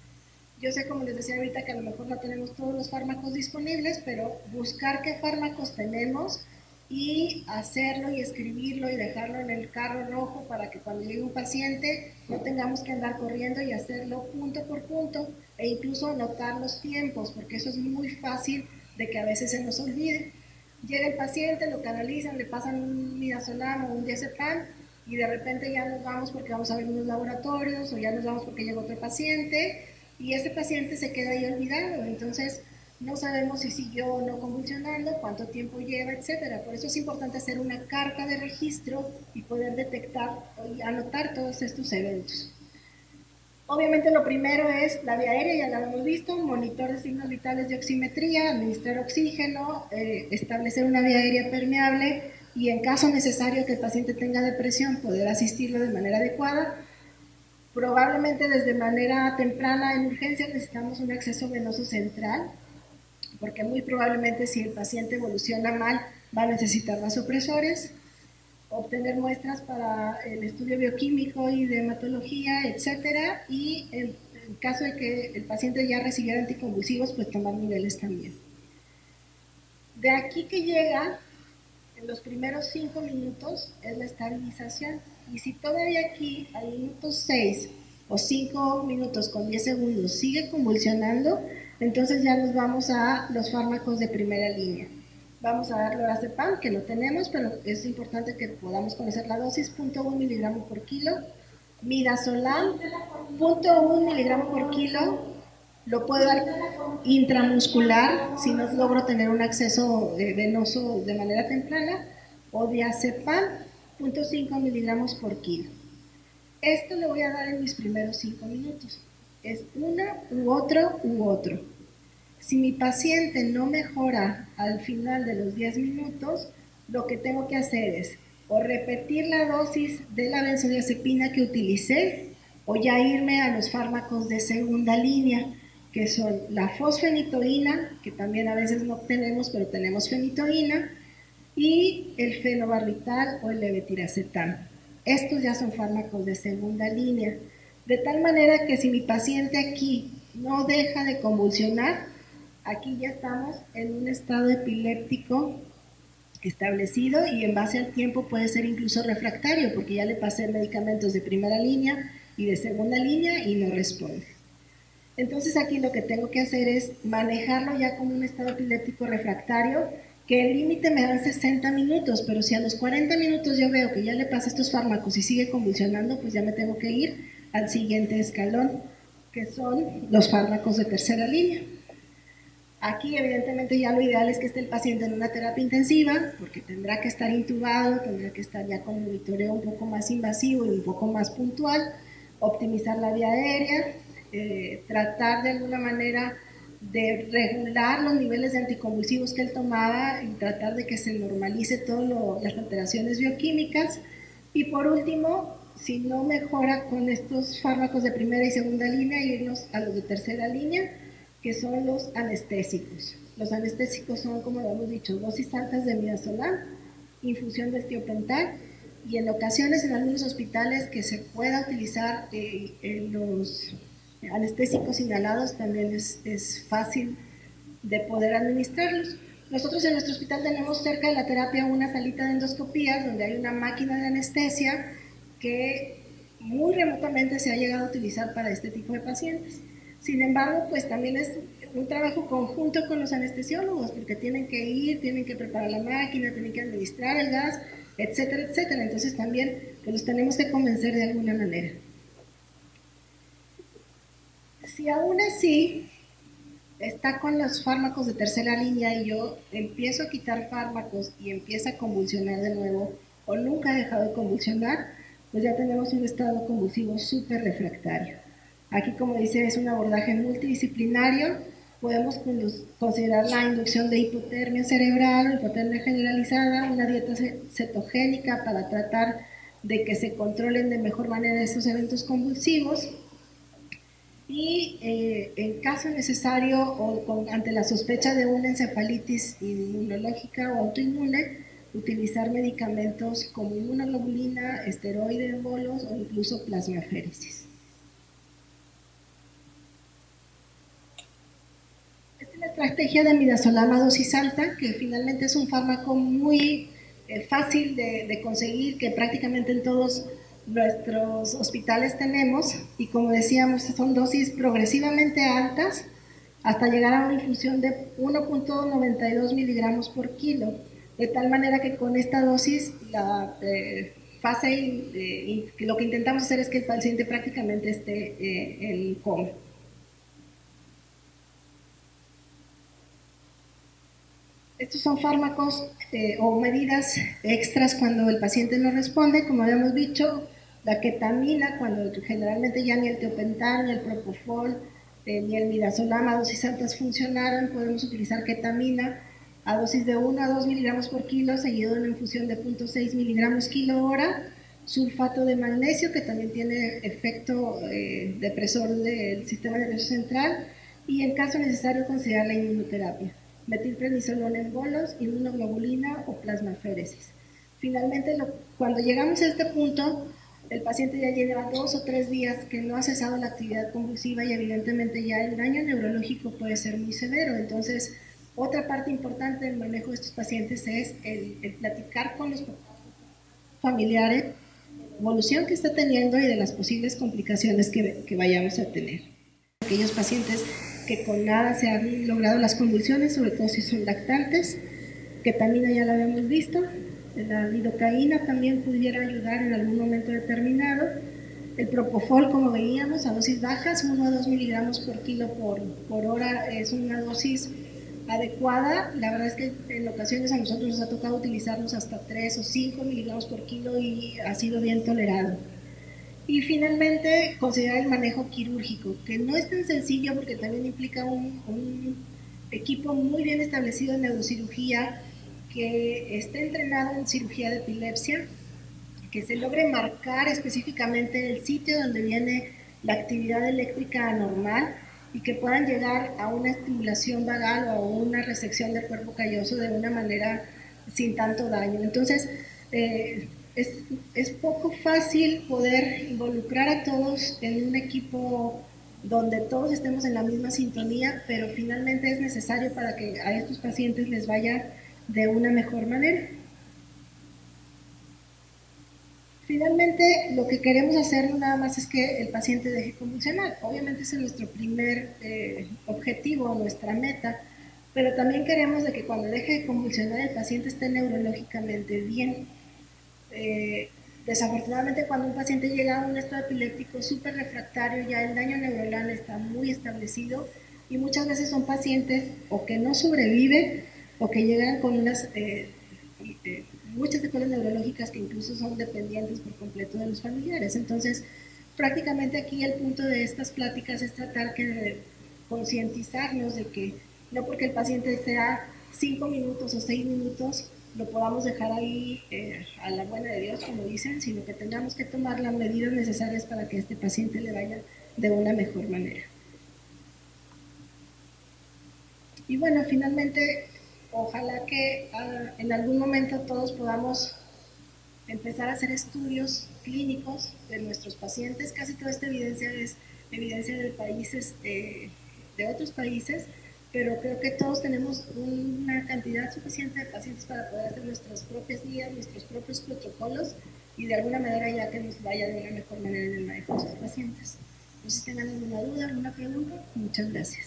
Yo sé, como les decía ahorita, que a lo mejor no tenemos todos los fármacos disponibles, pero buscar qué fármacos tenemos y hacerlo y escribirlo y dejarlo en el carro rojo para que cuando llegue un paciente no tengamos que andar corriendo y hacerlo punto por punto e incluso anotar los tiempos, porque eso es muy fácil de que a veces se nos olvide. Llega el paciente, lo canalizan, le pasan un midazolam o un diazepam y de repente ya nos vamos porque vamos a ver unos laboratorios o ya nos vamos porque llega otro paciente y ese paciente se queda ahí olvidado, entonces no sabemos si siguió o no convulsionando, cuánto tiempo lleva, etcétera. Por eso es importante hacer una carta de registro y poder detectar y anotar todos estos eventos. Obviamente lo primero es la vía aérea, ya la hemos visto, monitor de signos vitales de oximetría, administrar oxígeno, establecer una vía aérea permeable y en caso necesario que el paciente tenga depresión, poder asistirlo de manera adecuada. Probablemente desde manera temprana en urgencia necesitamos un acceso venoso central, porque muy probablemente si el paciente evoluciona mal va a necesitar vasopresores, obtener muestras para el estudio bioquímico y de hematología, etcétera, y en caso de que el paciente ya recibiera anticonvulsivos, pues tomar niveles también. De aquí que llega, en los primeros 5 minutos, es la estabilización. Y si todavía aquí, al minuto 6 o 5 minutos con 10 segundos, sigue convulsionando, entonces ya nos vamos a los fármacos de primera línea. Vamos a dar lorazepam, que lo tenemos, pero es importante que podamos conocer la dosis, 0.1 miligramo por kilo. Midazolam, 0.1 miligramo por kilo, lo puedo dar intramuscular si no logro tener un acceso venoso de manera temprana, o diazepam, 0.5 miligramos por kilo. Esto lo voy a dar en mis primeros 5 minutos. Es una u otro u otro. Si mi paciente no mejora al final de los 10 minutos, lo que tengo que hacer es o repetir la dosis de la benzodiazepina que utilicé o ya irme a los fármacos de segunda línea, que son la fosfenitoína, que también a veces no tenemos, pero tenemos fenitoína, y el fenobarbital o el levetiracetam. Estos ya son fármacos de segunda línea, de tal manera que si mi paciente aquí no deja de convulsionar, aquí ya estamos en un estado epiléptico establecido y en base al tiempo puede ser incluso refractario porque ya le pasé medicamentos de primera línea y de segunda línea y no responde. Entonces aquí lo que tengo que hacer es manejarlo ya como un estado epiléptico refractario, que el límite me dan 60 minutos, pero si a los 40 minutos yo veo que ya le pasa estos fármacos y sigue convulsionando, pues ya me tengo que ir al siguiente escalón, que son los fármacos de tercera línea. Aquí evidentemente ya lo ideal es que esté el paciente en una terapia intensiva, porque tendrá que estar intubado, tendrá que estar ya con monitoreo un poco más invasivo y un poco más puntual, optimizar la vía aérea, tratar de alguna manera de regular los niveles de anticonvulsivos que él tomaba y tratar de que se normalice todas las alteraciones bioquímicas. Y por último, si no mejora con estos fármacos de primera y segunda línea, irnos a los de tercera línea, que son los anestésicos. Los anestésicos son, como lo hemos dicho, dosis altas de midazolam, infusión de tiopental, y en ocasiones en algunos hospitales que se pueda utilizar los anestésicos inhalados también es fácil de poder administrarlos. Nosotros en nuestro hospital tenemos cerca de la terapia una salita de endoscopías donde hay una máquina de anestesia que muy remotamente se ha llegado a utilizar para este tipo de pacientes. Sin embargo, pues también es un trabajo conjunto con los anestesiólogos, porque tienen que ir, tienen que preparar la máquina, tienen que administrar el gas, etcétera, etcétera. Entonces también pues, los tenemos que convencer de alguna manera. Si aún así está con los fármacos de tercera línea y yo empiezo a quitar fármacos y empieza a convulsionar de nuevo, o nunca ha dejado de convulsionar, pues ya tenemos un estado convulsivo súper refractario. Aquí, como dice, es un abordaje multidisciplinario. Podemos considerar la inducción de hipotermia cerebral, hipotermia generalizada, una dieta cetogénica para tratar de que se controlen de mejor manera estos eventos convulsivos. Y en caso necesario o ante la sospecha de una encefalitis inmunológica o autoinmune, utilizar medicamentos como inmunoglobulina, esteroide en bolos o incluso plasmaféresis. La estrategia de midazolam a dosis alta, que finalmente es un fármaco muy fácil de conseguir, que prácticamente en todos nuestros hospitales tenemos, y como decíamos, son dosis progresivamente altas, hasta llegar a una infusión de 1.92 miligramos por kilo, de tal manera que con esta dosis la fase, lo que intentamos hacer es que el paciente prácticamente esté en coma. Estos son fármacos o medidas extras cuando el paciente no responde, como habíamos dicho, La ketamina, cuando generalmente ya ni el tiopental, ni el propofol, ni el midazolam a dosis altas funcionaron, podemos utilizar ketamina a dosis de 1 a 2 miligramos por kilo, seguido de una infusión de 0.6 miligramos kilo hora, sulfato de magnesio, que también tiene efecto depresor del sistema nervioso central, y en caso necesario considerar la inmunoterapia, metilprednisolona en bolos, inmunoglobulina o plasmaféresis. Finalmente, cuando llegamos a este punto, el paciente ya lleva 2 o 3 días que no ha cesado la actividad convulsiva y evidentemente ya el daño neurológico puede ser muy severo. Entonces, otra parte importante del manejo de estos pacientes es el platicar con los familiares, la evolución que está teniendo y de las posibles complicaciones que vayamos a tener. Aquellos pacientes que con nada se han logrado las convulsiones, sobre todo si son lactantes, ketamina ya la habíamos visto, la lidocaína también pudiera ayudar en algún momento determinado, el propofol, como veíamos, a dosis bajas, 1 a 2 miligramos por kilo por hora es una dosis adecuada. La verdad es que en ocasiones a nosotros nos ha tocado utilizarlos hasta 3 o 5 miligramos por kilo y ha sido bien tolerado. Y finalmente, considerar el manejo quirúrgico, que no es tan sencillo porque también implica un equipo muy bien establecido en neurocirugía, que esté entrenado en cirugía de epilepsia, que se logre marcar específicamente el sitio donde viene la actividad eléctrica anormal y que puedan llegar a una estimulación vagal o a una resección del cuerpo calloso de una manera sin tanto daño. Entonces, es poco fácil poder involucrar a todos en un equipo donde todos estemos en la misma sintonía, pero finalmente es necesario para que a estos pacientes les vaya de una mejor manera. Finalmente, lo que queremos hacer no nada más es que el paciente deje convulsionar. Obviamente ese es nuestro primer objetivo, nuestra meta, pero también queremos de que cuando deje de convulsionar el paciente esté neurológicamente bien. Desafortunadamente, cuando un paciente llega a un estado epiléptico súper refractario, ya el daño neuronal está muy establecido y muchas veces son pacientes o que no sobreviven o que llegan con unas muchas secuelas neurológicas que incluso son dependientes por completo de los familiares. Entonces, prácticamente aquí el punto de estas pláticas es tratar de concientizarnos de que no porque el paciente sea 5 minutos o 6 minutos lo podamos dejar ahí a la buena de Dios, como dicen, sino que tengamos que tomar las medidas necesarias para que a este paciente le vaya de una mejor manera. Y bueno, finalmente, ojalá que en algún momento todos podamos empezar a hacer estudios clínicos de nuestros pacientes. Casi toda esta evidencia es evidencia de países, de otros países, pero creo que todos tenemos una cantidad suficiente de pacientes para poder hacer nuestras propias guías, nuestros propios protocolos y de alguna manera ya que nos vaya de una mejor manera en el manejo de nuestros pacientes. No sé si tengan alguna duda, alguna pregunta. Muchas gracias.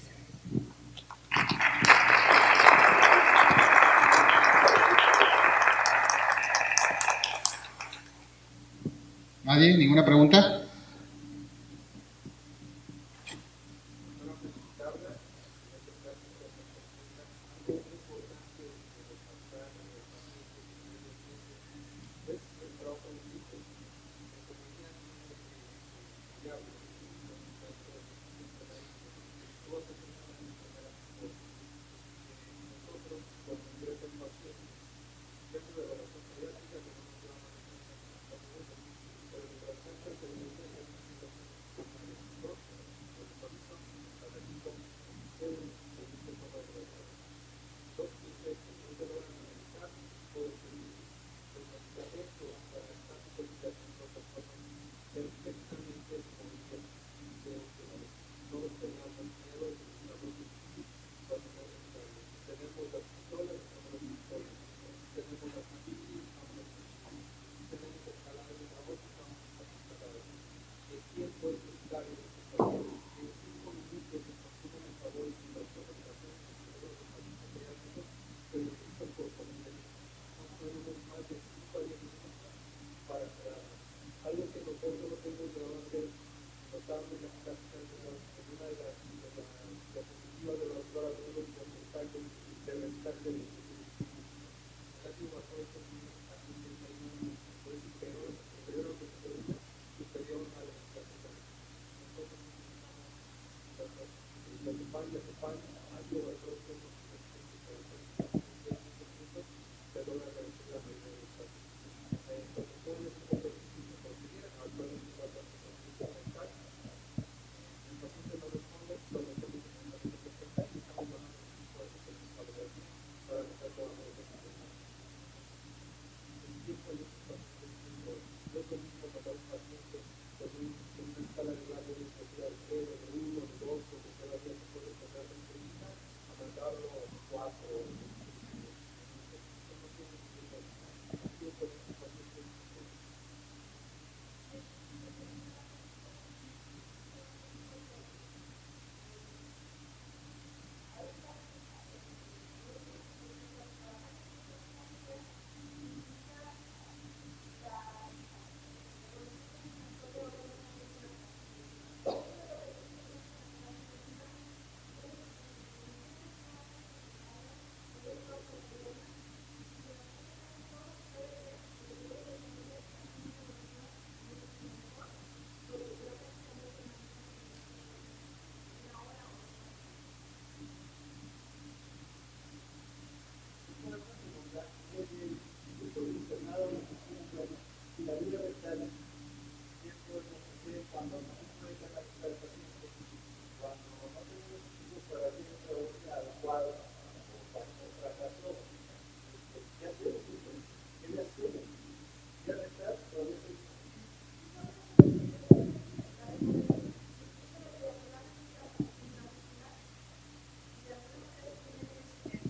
¿Nadie? ¿Ninguna pregunta?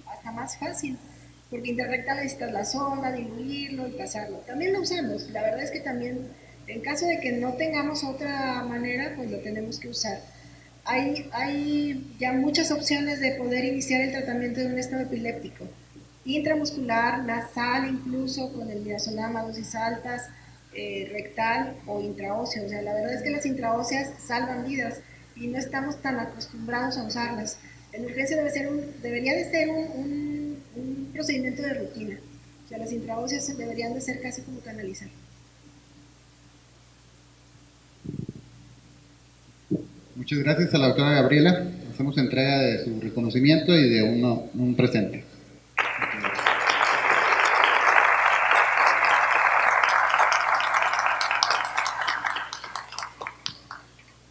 Hasta más fácil, porque interrectal necesitas la sonda, diluirlo y pasarlo. También lo usamos, la verdad es que también, en caso de que no tengamos otra manera, pues lo tenemos que usar. Hay ya muchas opciones de poder iniciar el tratamiento de un estado epiléptico, intramuscular, nasal, incluso con el midazolam a dosis altas, rectal o intraóseo. O sea, la verdad es que las intraóseas salvan vidas y no estamos tan acostumbrados a usarlas. En urgencia debería de ser un procedimiento de rutina. O sea, las intraóseas deberían de ser casi como canalizar. Muchas gracias a la doctora Gabriela. Hacemos entrega de su reconocimiento y de un presente.